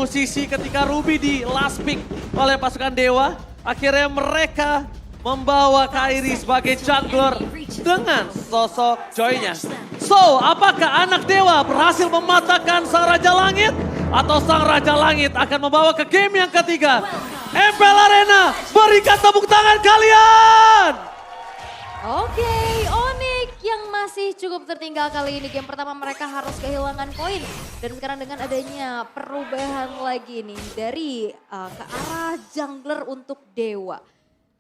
satu sisi ketika Ruby di last pick oleh pasukan Dewa. Akhirnya mereka membawa Kairi sebagai jungler dengan sosok Joy-nya. So, apakah anak Dewa berhasil mematahkan Sang Raja Langit? Atau Sang Raja Langit akan membawa ke game yang ketiga? MPL Arena, berikan tepuk tangan kalian! Oke, Onyx yang masih cukup tertinggal kali ini. Game pertama mereka harus kehilangan poin. Dan sekarang dengan adanya perubahan lagi nih dari ke arah jungler untuk Dewa.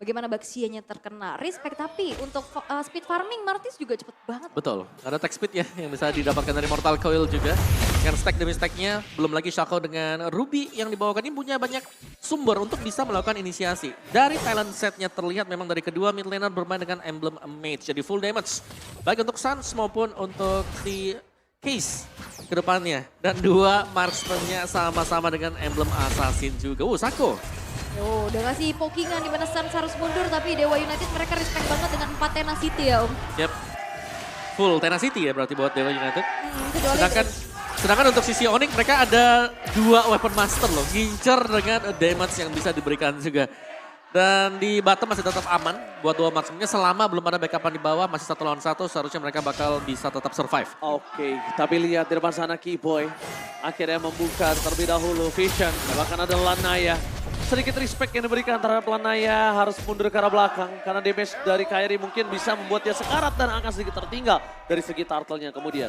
Bagaimana Baxianya terkena respect, tapi untuk speed farming Martis juga cepet banget. Betul, ada tech speed ya yang bisa didapatkan dari Mortal Coil juga. Dengan stack demi stacknya, belum lagi Shaco dengan Ruby yang dibawakan ini punya banyak sumber untuk bisa melakukan inisiasi. Dari talent setnya terlihat memang dari kedua mid laner bermain dengan emblem mage, jadi full damage. Baik untuk Sans maupun untuk si Case ke depannya. Dan dua marksman-nya sama-sama dengan emblem assassin juga. Shaco. Oh, udah ngasih pokingan di mana Suns harus mundur, tapi Dewa United mereka respect banget dengan 4 tenacity ya Om. Yep, full tenacity ya berarti buat Dewa United. Kecuali Sedangkan untuk sisi Onyx mereka ada dua weapon master loh. Ngincer dengan damage yang bisa diberikan juga. Dan di bottom masih tetap aman buat dua marksman-nya selama belum ada backupan di bawah. Masih 1 lawan 1 seharusnya mereka bakal bisa tetap survive. Oke, tapi lihat di depan sana Keyboy. Akhirnya membuka terlebih dahulu Vision. Bahkan ada Lanaya. Sedikit respect yang diberikan terhadap Lanaya harus mundur ke arah belakang. Karena damage dari Kairi mungkin bisa membuat dia sekarat dan akan sedikit tertinggal dari segi turtle-nya kemudian.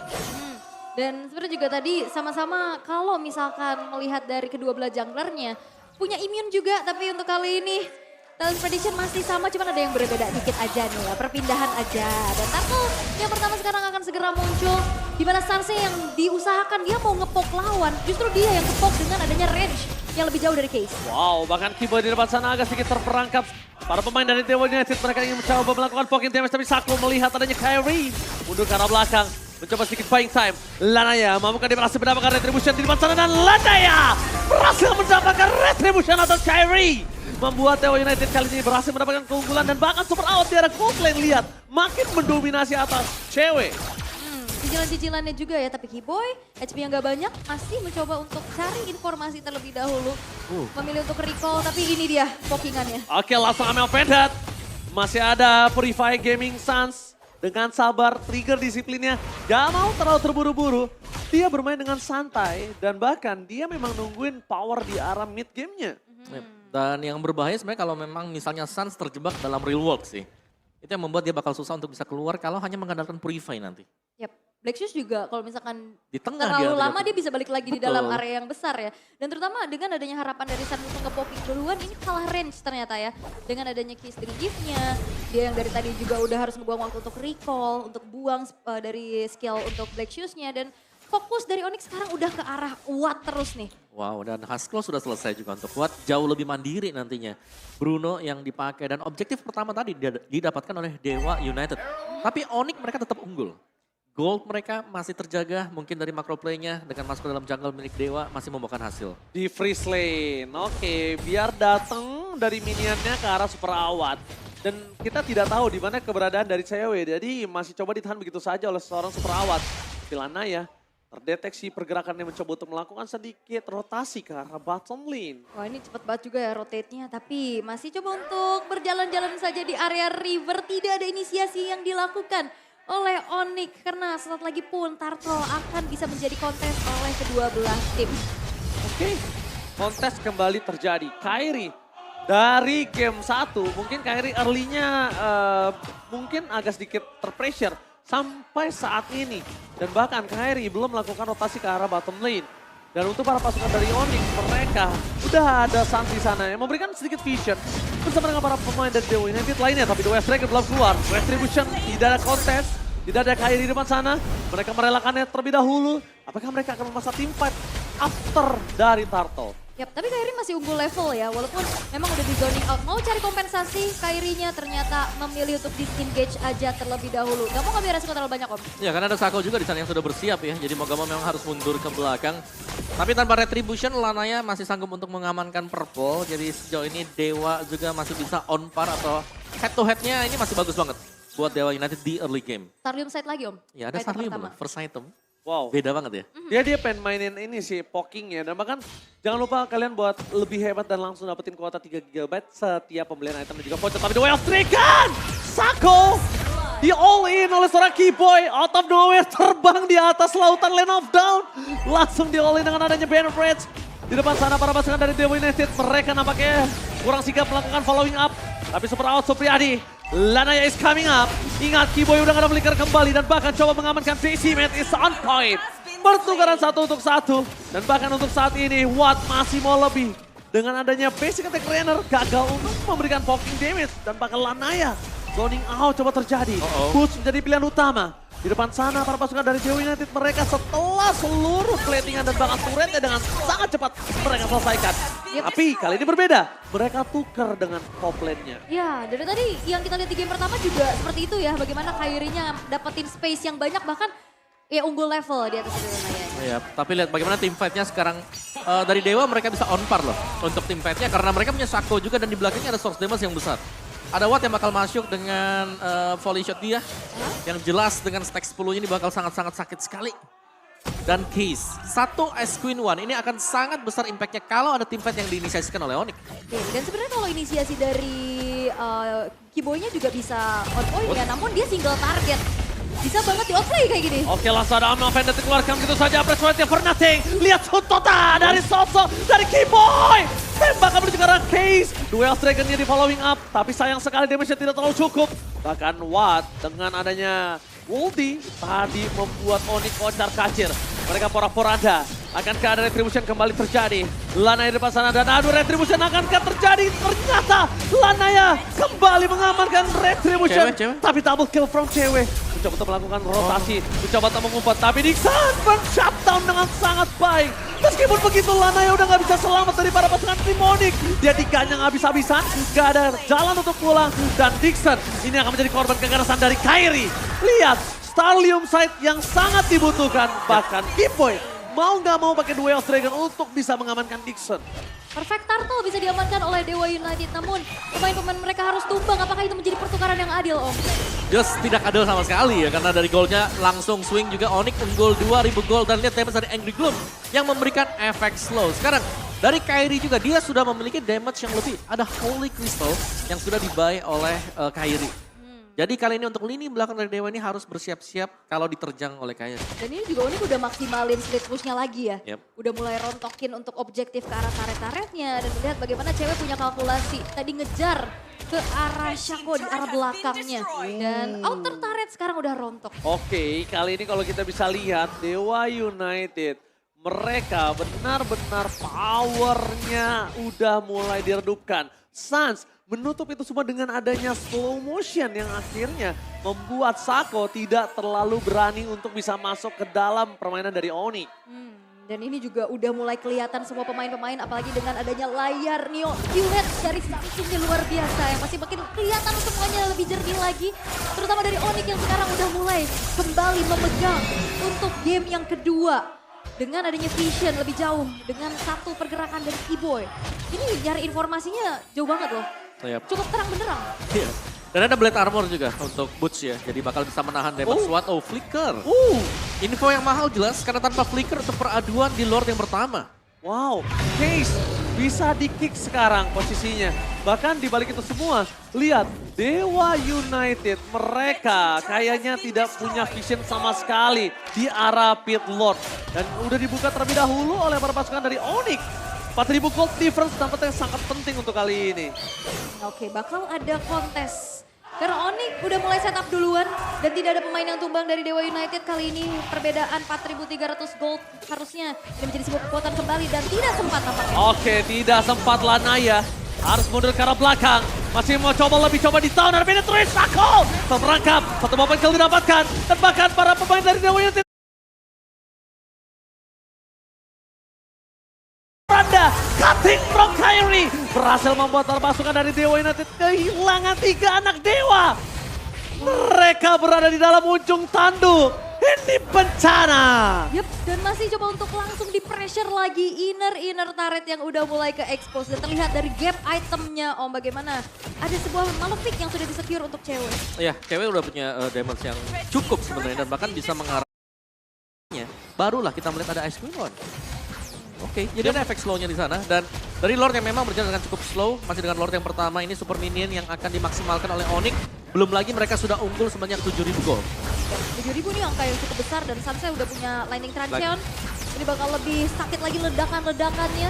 Dan sebenarnya juga tadi sama-sama kalau misalkan melihat dari kedua belah junglernya punya immune juga, tapi untuk kali ini talent prediction masih sama, cuman ada yang berbeda dikit aja nih ya, perpindahan aja. Dan Turtle yang pertama sekarang akan segera muncul, di mana Sanse yang diusahakan dia mau ngepok lawan, justru dia yang ngepok dengan adanya range yang lebih jauh dari Case. Wow, bahkan Keyboy di depan sana agak sedikit terperangkap. Para pemain dari Dewa United mereka ingin mencoba melakukan poking damage, tapi Shaco melihat adanya Kairi mundur ke arah belakang. Mencoba sedikit buying time. Lanaya mampukah dia berhasil mendapatkan retribution di depan sana, dan Lanaya berhasil mendapatkan retribution atau Kairi. Membuat Dewa United kali ini berhasil mendapatkan keunggulan dan bahkan super out di arah gold lane. Lihat, makin mendominasi atas cewek. Cicilan-cicilannya juga ya, tapi Keyboy HP yang gak banyak masih mencoba untuk cari informasi terlebih dahulu. Memilih untuk recall, tapi ini dia pokingannya. Oke, langsung ambil Pendat. Masih ada Purify Gaming Suns. Dengan sabar, trigger disiplinnya. Gak mau terlalu terburu-buru. Dia bermain dengan santai dan bahkan dia memang nungguin power di arah mid game-nya. Yep. Dan yang berbahaya sebenarnya kalau memang misalnya Sans terjebak dalam real world sih. Itu yang membuat dia bakal susah untuk bisa keluar kalau hanya mengandalkan Purify nanti. Yap, Black Shoes juga kalau misalkan Di tengah terlalu dia lama dia bisa balik lagi di Betul. dalam area yang besar ya. Dan terutama dengan adanya harapan dari Sun untuk nge-poking duluan, ini kalah range ternyata ya. Dengan adanya Kiss dari gift-nya, dia yang dari tadi juga udah harus ngebuang waktu untuk recall, untuk buang dari skill untuk Black Shoes-nya. Dan fokus dari Onyx sekarang udah ke arah Watt terus nih. Wow, dan Haskell sudah selesai juga untuk kuat jauh lebih mandiri nantinya. Bruno yang dipakai dan objektif pertama tadi didapatkan oleh Dewa United. Tapi Onyx mereka tetap unggul. Gold mereka masih terjaga, mungkin dari macro play-nya dengan masuk ke dalam jungle milik Dewa masih membuahkan hasil. Di freeze lane, oke, biar datang dari minionnya ke arah super awat. Dan kita tidak tahu di mana keberadaan dari cewek, jadi masih coba ditahan begitu saja oleh seorang super awat. Filana ya, terdeteksi pergerakannya mencoba untuk melakukan sedikit rotasi ke arah bottom lane. Wah ini cepet banget juga ya rotate-nya, tapi masih coba untuk berjalan-jalan saja di area river. Tidak ada inisiasi yang dilakukan oleh Onyx karena sesaat lagi pun Turtle akan bisa menjadi kontes oleh kedua belah tim. Oke, kontes kembali terjadi. Kairi dari game 1, mungkin Kairi early-nya mungkin agak sedikit terpressure sampai saat ini. Dan bahkan Kairi belum melakukan rotasi ke arah bottom lane. Dan untuk para pasukan dari Onyx, mereka udah ada Sans di sana yang memberikan sedikit vision bersama dengan para pemain dari Dewa United lainnya. Tapi The West Dragon belum keluar. Retribution tidak ada kontes, tidak ada Kairi di depan sana. Mereka merelakannya terlebih dahulu. Apakah mereka akan memasak team fight after dari Turtle? Yap, tapi Kairi masih unggul level ya, walaupun memang udah di zoning out. Mau cari kompensasi, Kairinya ternyata memilih untuk disengage aja terlebih dahulu. Gak mau ngambil resiko terlalu banyak Om. Ya karena ada Shaco juga di sana yang sudah bersiap ya, jadi mau gak mau memang harus mundur ke belakang. Tapi tanpa retribution, Lanaya masih sanggup untuk mengamankan purple. Jadi sejauh ini Dewa juga masih bisa on par atau head to headnya ini masih bagus banget buat Dewa United di early game. Starium side lagi Om. Ya ada Item Starlium pertama. loh, first item. Wow. Beda banget ya. Dia pengen mainin ini sih, pokingnya. Dan bahkan jangan lupa kalian buat lebih hebat dan langsung dapetin kuota 3 GB setiap pembelian item dan juga voucher. Tapi The Way of Stricken! Sako! Di all in oleh seorang Keyboy. Out of nowhere terbang di atas lautan Land of Down. Langsung di all in dengan adanya Banner Bridge. Di depan sana para pasukan dari Dewa United. Mereka nampaknya kurang sigap melakukan following up. Tapi super out Supriyadi. Lanaya is coming up. Ingat Keyboy udah gak ada flicker kembali dan bahkan coba mengamankan PC Mate is on point. Pertukaran 1 untuk 1. Dan bahkan untuk saat ini Watt masih mau lebih. Dengan adanya basic attack runner gagal untuk memberikan poking damage. Dan bahkan Lanaya zoning out coba terjadi. Boots menjadi pilihan utama. Di depan sana para pasukan dari Dewa United mereka setelah seluruh platingan dan bahkan turretnya dengan sangat cepat mereka selesaikan. Tapi kali ini berbeda. Mereka tukar dengan top lane-nya. Ya, dari tadi yang kita lihat di game pertama juga seperti itu ya. Bagaimana Kairi-nya dapetin space yang banyak bahkan ya unggul level di atas itu Lanaya. Ya, tapi lihat bagaimana tim fight-nya sekarang dari Dewa mereka bisa on par loh untuk tim fight-nya karena mereka punya Shaco juga dan di belakangnya ada source damage yang besar. Ada Watt yang bakal masuk dengan volley shot dia. Yang jelas dengan stack 10-nya ini bakal sangat-sangat sakit sekali. Dan Case, satu Ice Queen One ini akan sangat besar impact-nya kalau ada tim fight yang diinisiasikan oleh Onyx. Oke, dan sebenarnya kalau inisiasi dari Keyboy-nya juga bisa on point ya, namun dia single target. Bisa banget di outplay kayak gini. Oke, langsung ada Amno Vendetta dikeluarkan begitu saja. Press right for nothing. Lihat Sutota dari Soso, dari Keyboy. Tembakan menuju ke arah Case. Duel Dragon-nya di following up. Tapi sayang sekali damage-nya tidak terlalu cukup. Bahkan Watt dengan adanya Woldy tadi membuat Onyx kocar kacir. Mereka porak-poranda. Akankah ada retribution kembali terjadi? Lanaya di depan sana dan adu retribution akankah terjadi? Ternyata Lanaya kembali mengamankan retribution. Cewek. Tapi double kill from cewek. Mencoba untuk melakukan rotasi, mencoba untuk mengumpat. Tapi Dixon shutdown dengan sangat baik. Meskipun begitu Lanaya udah gak bisa selamat dari para pasukan tim Onyx. Dia diganyang habis-habisan, gak ada jalan untuk pulang. Dan Dixon ini akan menjadi korban kekerasan dari Kairi. Lihat, Starlium Sight yang sangat dibutuhkan. Bahkan Keyboy mau gak mau pakai Duel Dragon untuk bisa mengamankan Dixon. Perfect Turtle bisa diamankan oleh Dewa United, namun pemain-pemain mereka harus tumbang. Apakah itu menjadi pertukaran yang adil, Om? Just tidak adil sama sekali ya, karena dari golnya langsung swing juga Onyx unggul 2000 gol dan lihat damage dari Angry Gloom yang memberikan efek slow. Sekarang dari Kairi juga dia sudah memiliki damage yang lebih. Ada Holy Crystal yang sudah dibuy oleh Kairi. Jadi kali ini untuk lini belakang dari Dewa ini harus bersiap-siap kalau diterjang oleh Kairi. Dan ini juga Onyx udah maksimalin split push-nya lagi ya. Yep. Udah mulai rontokin untuk objektif ke arah turret-turretnya. Dan melihat bagaimana cewek punya kalkulasi. Tadi ngejar ke arah Shaco di arah belakangnya. Dan outer turret sekarang udah rontok. Oke, kali ini kalau kita bisa lihat Dewa United, mereka benar-benar powernya udah mulai diredupkan. Suns menutup itu semua dengan adanya slow motion yang akhirnya membuat Shaco tidak terlalu berani untuk bisa masuk ke dalam permainan dari Onyx. Dan ini juga udah mulai kelihatan semua pemain-pemain, apalagi dengan adanya layar Neo QLED dari Samsung luar biasa yang masih makin kelihatan semuanya lebih jernih lagi. Terutama dari Onyx yang sekarang udah mulai kembali memegang untuk game yang kedua. Dengan adanya vision lebih jauh, dengan satu pergerakan dari Keyboy. Ini nyari informasinya jauh banget loh. Yep. Cukup terang benderang. Iya. Dan ada Blade Armor juga untuk Boots ya, jadi bakal bisa menahan damage SWAT. Flicker. Info yang mahal jelas karena tanpa Flicker untuk peraduan di Lord yang pertama. Wow, Case bisa di-kick sekarang posisinya. Bahkan di balik itu semua, lihat Dewa United mereka kayaknya tidak punya vision sama sekali di arah Pit Lord. Dan udah dibuka terlebih dahulu oleh para pasukan dari Onyx. 4.000 gold difference tampaknya sangat penting untuk kali ini. Oke, bakal ada kontes. Karena Onyx udah mulai setup duluan dan tidak ada pemain yang tumbang dari Dewa United kali ini. Perbedaan 4.300 gold harusnya ini menjadi sebuah kekuatan kembali dan tidak sempat nampaknya. Oke, tidak sempat Lanaya. Harus mundur ke arah belakang. Masih mau coba di tahun ada penetrate Shaco. Terperangkap, satu momen kill didapatkan. Dan bahkan para pemain dari Dewa United. Cutting from Kairi berhasil membuat para pasukan dari Dewa United kehilangan 3 anak dewa. Mereka berada di dalam ujung tanduk. Ini bencana. Yep, dan masih coba untuk langsung di pressure lagi inner turret yang udah mulai ke expose. Dan terlihat dari gap itemnya Om bagaimana ada sebuah Malefic yang sudah disecure untuk cewek. Iya, cewek udah punya damage yang cukup sebenarnya dan bahkan bisa mengarah barulah kita melihat ada Ice Queen One. Oke, jadi ada efek slow-nya di sana. Dan dari Lord yang memang berjalan dengan cukup slow, masih dengan Lord yang pertama ini super minion yang akan dimaksimalkan oleh Onyx. Belum lagi mereka sudah unggul sebanyak 7.000 gold. 7.000 nih angka yang cukup besar dan Sansa udah punya Lightning Transient. Ini bakal lebih sakit lagi ledakan-ledakannya.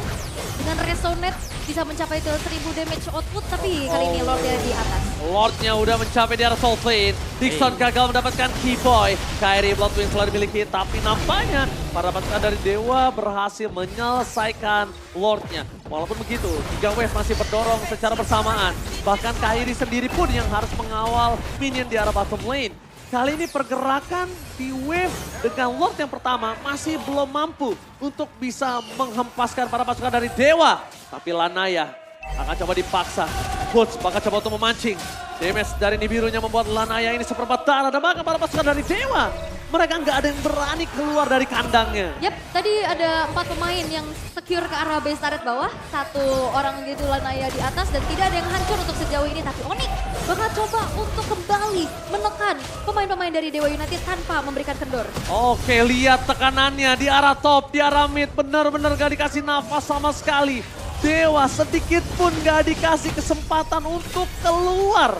Dengan Resonate bisa mencapai ke 1000 damage output, tapi kali ini Lordnya di atas. Lordnya udah mencapai di atas soul plane. Dixon gagal mendapatkan Keyboy. Kairi Bloodwind telah dimiliki, tapi nampaknya para pasukan dari Dewa berhasil menyelesaikan Lordnya. Walaupun begitu, 3 wave masih berdorong secara bersamaan. Bahkan Kairi sendiri pun yang harus mengawal minion di arah bottom lane. Kali ini pergerakan di wave dengan Lord yang pertama masih belum mampu untuk bisa menghempaskan para pasukan dari Dewa. Tapi Lanaya akan coba dipaksa. Boots bakal coba untuk memancing. Damage dari Nibirunya membuat Lanaya ini seperempat darah. Dan bahkan para pasukan dari Dewa, mereka nggak ada yang berani keluar dari kandangnya. Yap, tadi ada 4 pemain yang secure ke arah base turret bawah. 1 orang gitu Lanaya di atas dan tidak ada yang hancur untuk sejauh ini. Tapi Onyx bakal coba untuk kembali menekan pemain-pemain dari Dewa United tanpa memberikan kendor. Oke, lihat tekanannya di arah top, di arah mid. Benar-benar gak dikasih nafas sama sekali. Dewa sedikit pun gak dikasih kesempatan untuk keluar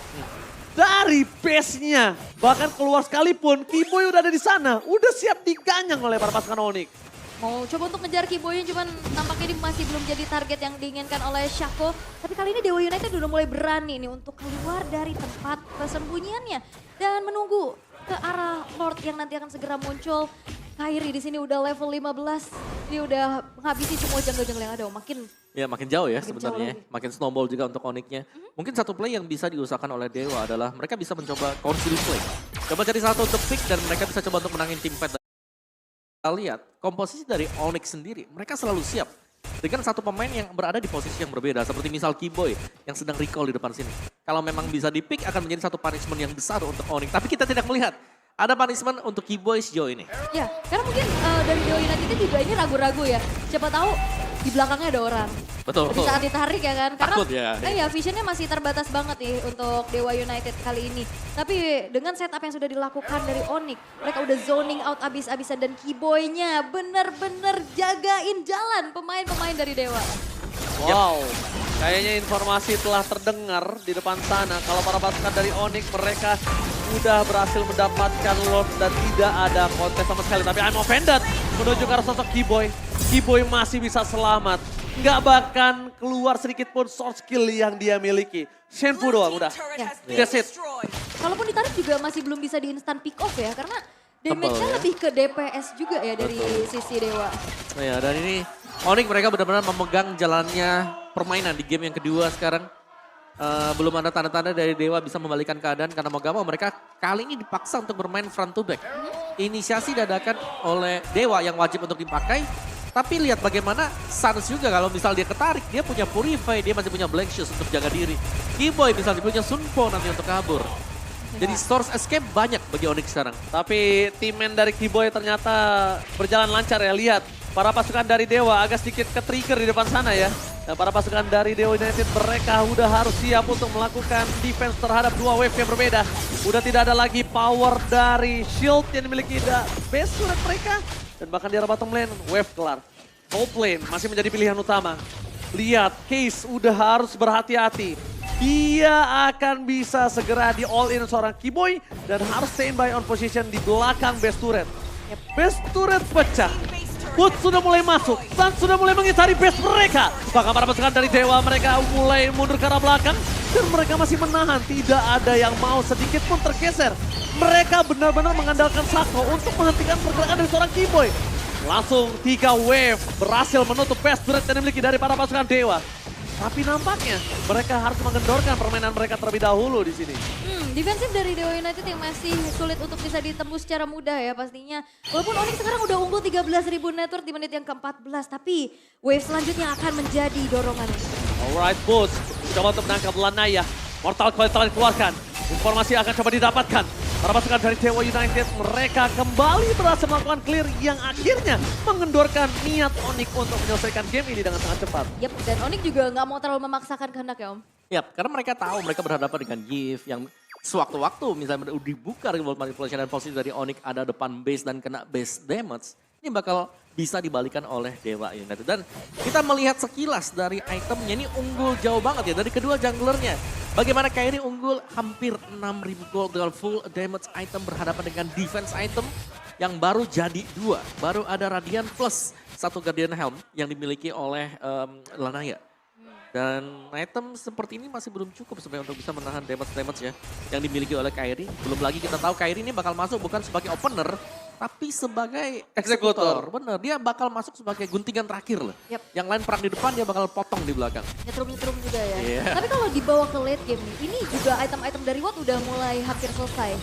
dari base-nya. Bahkan keluar sekalipun, Keyboy udah ada di sana. Udah siap diganyang oleh para pasukan Onyx. Mau coba untuk ngejar Keyboy cuman tampaknya ini masih belum jadi target yang diinginkan oleh Shaco. Tapi kali ini Dewa United udah mulai berani nih untuk keluar dari tempat persembunyiannya. Dan menunggu ke arah Lord yang nanti akan segera muncul. Kairi di sini udah level 15. Dia udah menghabisi semua jungle-jungle yang ada. Makin jauh ya Makin sebenarnya. jauh lagi. Makin snowball juga untuk Onyx-nya. Mungkin satu play yang bisa diusahakan oleh Dewa adalah mereka bisa mencoba conceal play. Coba cari satu untuk pick dan mereka bisa coba untuk menangin tim fight. Kita lihat komposisi dari Onyx sendiri, mereka selalu siap dengan satu pemain yang berada di posisi yang berbeda. Seperti misal Keyboy yang sedang recall di depan sini. Kalau memang bisa di-pick akan menjadi satu punishment yang besar untuk Onyx. Tapi kita tidak melihat ada punishment untuk Keyboy sejauh ini. Ya, karena mungkin dari Dewa United juga ini ragu-ragu ya. Siapa tahu di belakangnya ada orang. Betul. Di saat ditarik ya kan. Karena Takut ya. Iya, visionnya masih terbatas banget nih untuk Dewa United kali ini. Tapi dengan setup yang sudah dilakukan dari Onyx, mereka udah zoning out abis-abisan dan Keyboy-nya bener-bener jagain jalan pemain-pemain dari Dewa. Wow, kayaknya informasi telah terdengar di depan sana. Kalau para pasukan dari Onyx mereka udah berhasil mendapatkan Lord dan tidak ada kontes sama sekali. Tapi I'm offended menuju ke arah sosok Keyboy. Keyboy masih bisa selamat. Nggak bahkan keluar sedikit pun short skill yang dia miliki. Shenfu doang udah. Ya. That's it. Kalaupun ditarik juga masih belum bisa di instant pick off ya. Karena damage-nya ya. lebih ke DPS juga ya dari sisi Dewa. Nah ya, dan ini Onyx mereka benar-benar memegang jalannya permainan di game yang kedua sekarang. Belum ada tanda-tanda dari Dewa bisa membalikan keadaan karena mau gak mau mereka kali ini dipaksa untuk bermain front to back. Inisiasi dadakan oleh Dewa yang wajib untuk dipakai. Tapi lihat bagaimana Sans juga kalau misal dia ketarik, dia punya Purify, dia masih punya Blank Shoes untuk jaga diri. Keyboy misalnya punya Sunpo nanti untuk kabur. Jadi source escape banyak bagi Onyx sekarang. Tapi timmen dari Keyboy ternyata berjalan lancar ya. Lihat, para pasukan dari Dewa agak sedikit ke-trigger di depan sana ya. Dan para pasukan dari Dewa United mereka udah harus siap untuk melakukan defense terhadap 2 wave yang berbeda. Udah tidak ada lagi power dari shield yang dimiliki base turret mereka. Dan bahkan di arah bottom lane, wave kelar. Top lane masih menjadi pilihan utama. Lihat, Case udah harus berhati-hati. Dia akan bisa segera di all in seorang Keyboy dan harus standby on position di belakang base turret. Base turret pecah. Boots sudah mulai masuk, Sun sudah mulai mengitari base mereka. Bahkan para pasukan dari Dewa mereka mulai mundur ke arah belakang. Dan mereka masih menahan, tidak ada yang mau sedikit pun tergeser. Mereka benar-benar mengandalkan Shaco untuk menghentikan pergerakan dari seorang Keyboy. Langsung 3 wave berhasil menutup base turret yang dimiliki dari para pasukan Dewa. Tapi nampaknya mereka harus mengendorkan permainan mereka terlebih dahulu di sini. Defensif dari Dewa United yang masih sulit untuk bisa ditembus secara mudah ya pastinya. Walaupun Onyx sekarang udah unggul 13.000 network di menit yang ke-14. Tapi wave selanjutnya akan menjadi dorongan. Alright, Boots coba untuk menangkap Lanaya. Mortal Coil telah dikeluarkan. Informasi akan coba didapatkan. Para pasukan dari Dewa United mereka kembali berhasil melakukan clear yang akhirnya mengendorkan niat Onyx untuk menyelesaikan game ini dengan sangat cepat. Yap, dan Onyx juga nggak mau terlalu memaksakan kehendak ya Om. Yap, karena mereka tahu mereka berhadapan dengan Gift yang sewaktu-waktu misalnya udah dibuka remote manipulation dan posisi dari Onyx ada depan base dan kena base damage, ini bakal bisa dibalikan oleh Dewa United. Dan kita melihat sekilas dari itemnya ini unggul jauh banget ya dari kedua junglernya. Bagaimana Kairi unggul hampir 6.000 gold dengan full damage item berhadapan dengan defense item yang baru jadi 2. Baru ada Radiant plus 1 Guardian Helm yang dimiliki oleh Lanaya. Dan item seperti ini masih belum cukup sebenarnya untuk bisa menahan damage-damage ya yang dimiliki oleh Kairi. Belum lagi kita tahu Kairi ini bakal masuk bukan sebagai opener, tapi sebagai eksekutor. Bener, dia bakal masuk sebagai guntingan terakhir loh. Yep. Yang lain perang di depan, dia bakal potong di belakang. Nyetrum-nyetrum juga ya. Iya. Tapi kalau dibawa ke late game nih, ini juga item-item dari Watt udah mulai hampir selesai.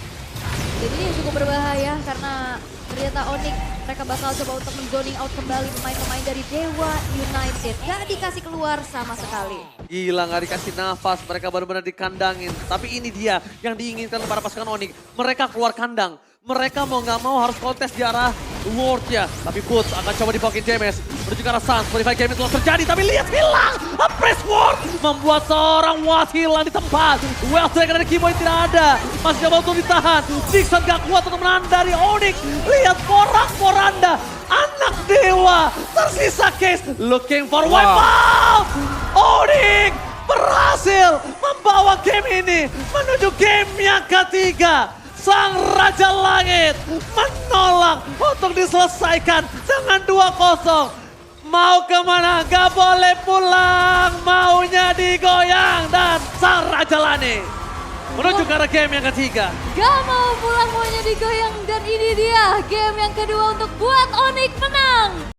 Jadi ini cukup berbahaya karena ternyata Onyx mereka bakal coba untuk menzoning out kembali pemain-pemain dari Dewa United. Gak dikasih keluar sama sekali. Gila gak dikasih nafas, mereka benar-benar dikandangin. Tapi ini dia yang diinginkan para pasukan Onyx. Mereka keluar kandang. Mereka mau gak mau harus kontes di arah Ward ya. Tapi Boots akan coba dipokin JMS. Menuju ke arah Suns, modify game telah terjadi. Tapi lihat hilang. Press Ward membuat seorang Was hilang di tempat. Wells Dragon dari Kimoy tidak ada. Masih coba untuk ditahan. Dixon gak kuat untuk menahan dari Onyx. Lihat porak-poranda. Anak dewa. Tersisa Case. Looking for wipe out. Onyx berhasil membawa game ini menuju game yang ketiga. Sang Raja Langit menolak untuk diselesaikan dengan 2-0. Mau kemana? Gak boleh pulang. Maunya digoyang dan Sang Raja Langit menuju ke arah game yang ketiga. Gak mau pulang, maunya digoyang dan ini dia game yang kedua untuk buat Onyx menang.